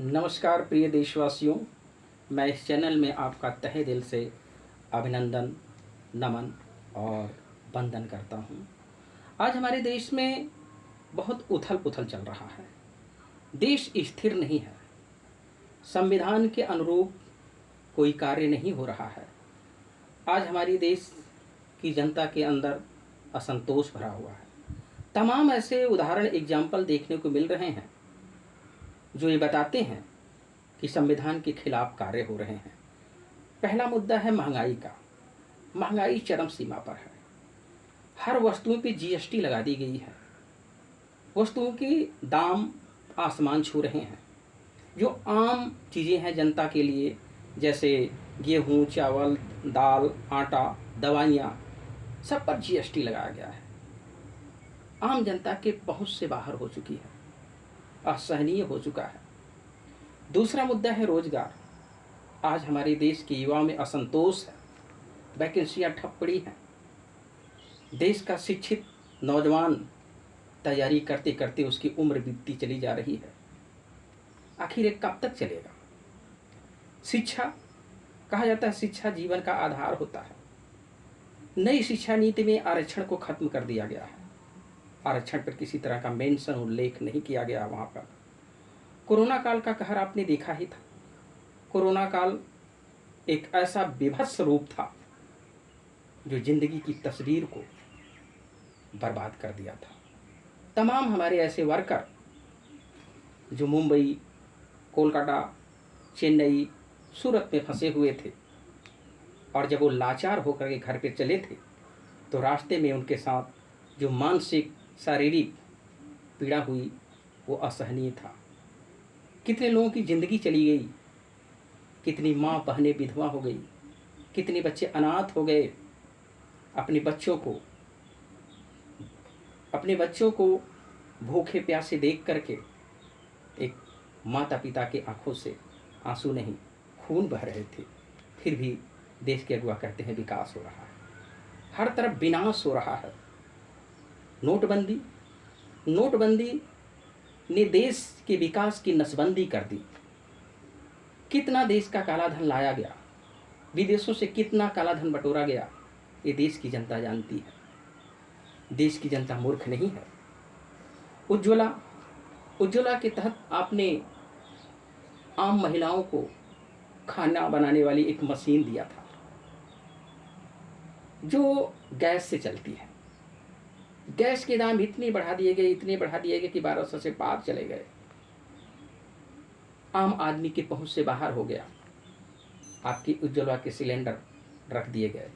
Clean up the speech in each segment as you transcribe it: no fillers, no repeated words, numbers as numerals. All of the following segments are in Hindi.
नमस्कार प्रिय देशवासियों, मैं इस चैनल में आपका तहे दिल से अभिनंदन, नमन और वंदन करता हूँ। आज हमारे देश में बहुत उथल-पुथल चल रहा है। देश स्थिर नहीं है। संविधान के अनुरूप कोई कार्य नहीं हो रहा है। आज हमारी देश की जनता के अंदर असंतोष भरा हुआ है। तमाम ऐसे उदाहरण एग्जाम्पल देखने को मिल रहे हैं जो ये बताते हैं कि संविधान के खिलाफ कार्य हो रहे हैं। पहला मुद्दा है महंगाई का। महंगाई चरम सीमा पर है। हर वस्तुओं पे जीएसटी लगा दी गई है। वस्तुओं के दाम आसमान छू रहे हैं। जो आम चीज़ें हैं जनता के लिए, जैसे गेहूँ, चावल, दाल, आटा, दवाइयाँ, सब पर जीएसटी लगाया गया है। आम जनता के पहुँच से बाहर हो चुकी है, असहनीय हो चुका है। दूसरा मुद्दा है रोजगार। आज हमारे देश के युवाओं में असंतोष है। वैकेंसियां ठप पड़ी हैं। देश का शिक्षित नौजवान तैयारी करते करते उसकी उम्र बीतती चली जा रही है। आखिर ये कब तक चलेगा? शिक्षा, कहा जाता है शिक्षा जीवन का आधार होता है। नई शिक्षा नीति में आरक्षण को खत्म कर दिया गया है। आरक्षण पर किसी तरह का मेंशन, उल्लेख नहीं किया गया वहाँ पर। कोरोना काल का कहर आपने देखा ही था। कोरोना काल एक ऐसा विभत्स रूप था जो जिंदगी की तस्वीर को बर्बाद कर दिया था। तमाम हमारे ऐसे वर्कर जो मुंबई, कोलकाता, चेन्नई, सूरत में फंसे हुए थे, और जब वो लाचार होकर के घर पे चले थे तो रास्ते में उनके साथ जो मानसिक शारीरिक पीड़ा हुई वो असहनीय था। कितने लोगों की ज़िंदगी चली गई, कितनी माँ बहनें विधवा हो गई, कितने बच्चे अनाथ हो गए। अपने बच्चों को भूखे प्यासे देख करके एक माता पिता के आंखों से आंसू नहीं, खून बह रहे थे। फिर भी देश के अगुआ कहते हैं विकास हो रहा है। हर तरफ विनाश हो रहा है। नोटबंदी ने देश के विकास की नसबंदी कर दी। कितना देश का काला धन लाया गया, विदेशों से कितना काला धन बटोरा गया, ये देश की जनता जानती है। देश की जनता मूर्ख नहीं है। उज्ज्वला के तहत आपने आम महिलाओं को खाना बनाने वाली एक मशीन दिया था जो गैस से चलती है। गैस के दाम इतने बढ़ा दिए गए कि 1200 से पार चले गए। आम आदमी की पहुंच से बाहर हो गया। आपकी उज्ज्वला के सिलेंडर रख दिए गए,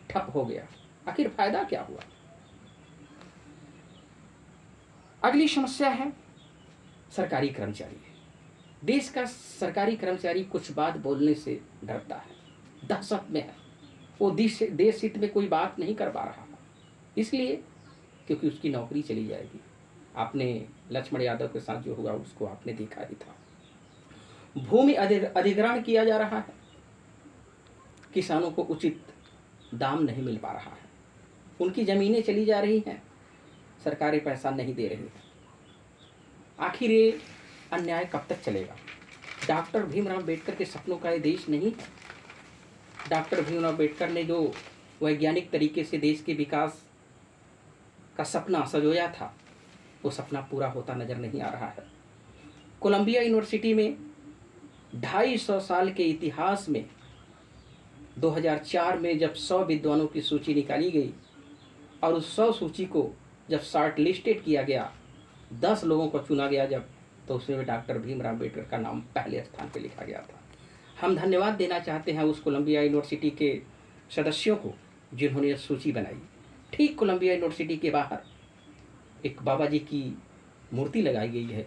ठप हो गया। आखिर फायदा क्या हुआ? अगली समस्या है सरकारी कर्मचारी। देश का सरकारी कर्मचारी कुछ बात बोलने से डरता है, दहशत में है। वो देश हित में कोई बात नहीं कर पा रहा, इसलिए क्योंकि उसकी नौकरी चली जाएगी। आपने लक्ष्मण यादव के साथ जो हुआ उसको आपने देखा ही था। भूमि अधिग्रहण किया जा रहा है। किसानों को उचित दाम नहीं मिल पा रहा है। उनकी ज़मीनें चली जा रही हैं, सरकारें पैसा नहीं दे रही हैं। आखिर ये अन्याय कब तक चलेगा? डॉक्टर भीमराव अंबेडकर के सपनों का ये देश नहीं है। डॉक्टर भीमराव अंबेडकर ने जो वैज्ञानिक तरीके से देश के विकास का सपना सजोया था, वो सपना पूरा होता नजर नहीं आ रहा है। कोलंबिया यूनिवर्सिटी में 250 साल के इतिहास में 2004 में जब 100 विद्वानों की सूची निकाली गई और उस 100 सूची को जब शॉर्ट लिस्टेड किया गया, 10 लोगों को चुना गया जब, तो उसमें डॉक्टर भीमराव अंबेडकर का नाम पहले स्थान पर लिखा गया था। हम धन्यवाद देना चाहते हैं उस कोलंबिया यूनिवर्सिटी के सदस्यों को जिन्होंने यह सूची बनाई। ठीक कोलंबिया यूनिवर्सिटी के बाहर एक बाबा जी की मूर्ति लगाई गई है।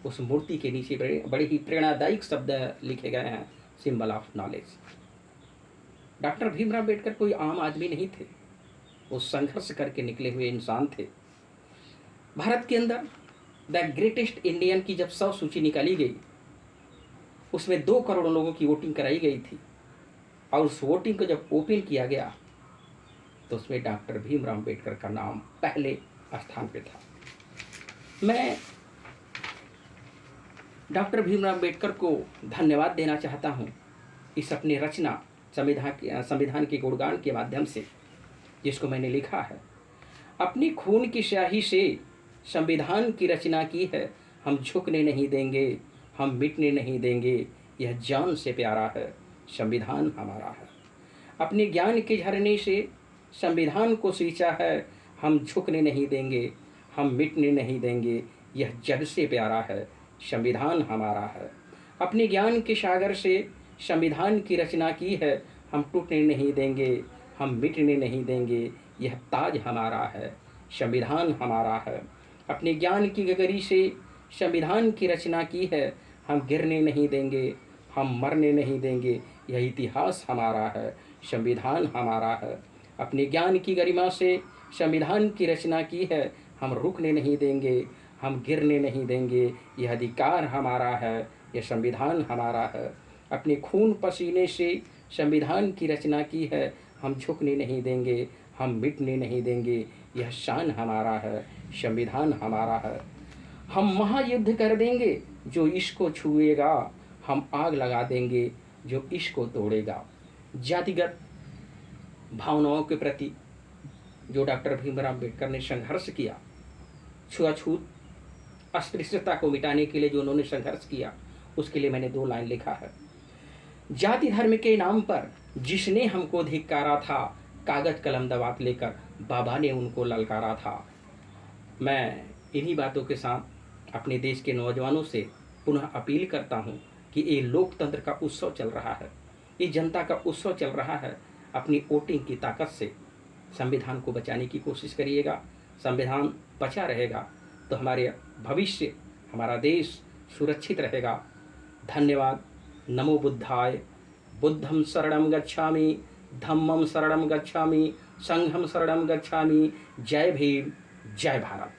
उस मूर्ति के नीचे बड़े ही प्रेरणादायक शब्द लिखे गए हैं, symbol of knowledge. Doctor Bhimrao Ambedkar कोई आम आदमी नहीं थे, वो संघर्ष करके निकले हुए इंसान थे। भारत के अंदर द ग्रेटेस्ट इंडियन की जब 100 सूची निकाली गई, उसमें 2 करोड़ लोगों की वोटिंग कराई गई थी, और उस वोटिंग को जब ओपन किया गया तो उसमें डॉक्टर भीमराव अंबेडकर का नाम पहले स्थान पे था। मैं डॉक्टर भीमराव अम्बेडकर को धन्यवाद देना चाहता हूँ इस अपनी रचना संविधान के गुणगान के माध्यम से, जिसको मैंने लिखा है। अपनी खून की स्याही से संविधान की रचना की है, हम झुकने नहीं देंगे, हम मिटने नहीं देंगे, यह जान से प्यारा है, संविधान हमारा है। अपने ज्ञान के झरने से संविधान को सींचा है, हम झुकने नहीं देंगे, हम मिटने नहीं देंगे, यह जग से प्यारा है, संविधान हमारा है। अपने ज्ञान के सागर से संविधान की रचना की है, हम टूटने नहीं देंगे, हम मिटने नहीं देंगे, यह ताज हमारा है, संविधान हमारा है। अपने ज्ञान की गगरी से संविधान की रचना की है, हम गिरने नहीं देंगे, हम मरने नहीं देंगे, यह इतिहास हमारा है, संविधान हमारा है। अपने ज्ञान की गरिमा से संविधान की रचना की है, हम रुकने नहीं देंगे, हम गिरने नहीं देंगे, यह अधिकार हमारा है, यह संविधान हमारा है। अपने खून पसीने से संविधान की रचना की है, हम झुकने नहीं देंगे, हम मिटने नहीं देंगे, यह शान हमारा है, संविधान हमारा है। हम महायुद्ध कर देंगे जो इसको छुएगा, हम आग लगा देंगे जो इसको तोड़ेगा। जातिगत भावनाओं के प्रति जो डॉक्टर भीमराव अम्बेडकर ने संघर्ष किया, छुआछूत अस्पृश्यता को मिटाने के लिए जो उन्होंने संघर्ष किया, उसके लिए मैंने 2 लाइन लिखा है। जाति धर्म के नाम पर जिसने हमको धिक्कारा था, कागज कलम दवात लेकर बाबा ने उनको ललकारा था। मैं इन्हीं बातों के साथ अपने देश के नौजवानों से पुनः अपील करता हूँ कि ये लोकतंत्र का उत्सव चल रहा है, ये जनता का उत्सव चल रहा है। अपनी वोटिंग की ताकत से संविधान को बचाने की कोशिश करिएगा। संविधान बचा रहेगा तो हमारे भविष्य, हमारा देश सुरक्षित रहेगा। धन्यवाद। नमो बुद्धाय। बुद्धं शरणं गच्छामि, धम्मं शरणं गच्छामि, संघं शरणं गच्छामि। जय भीम, जय भारत।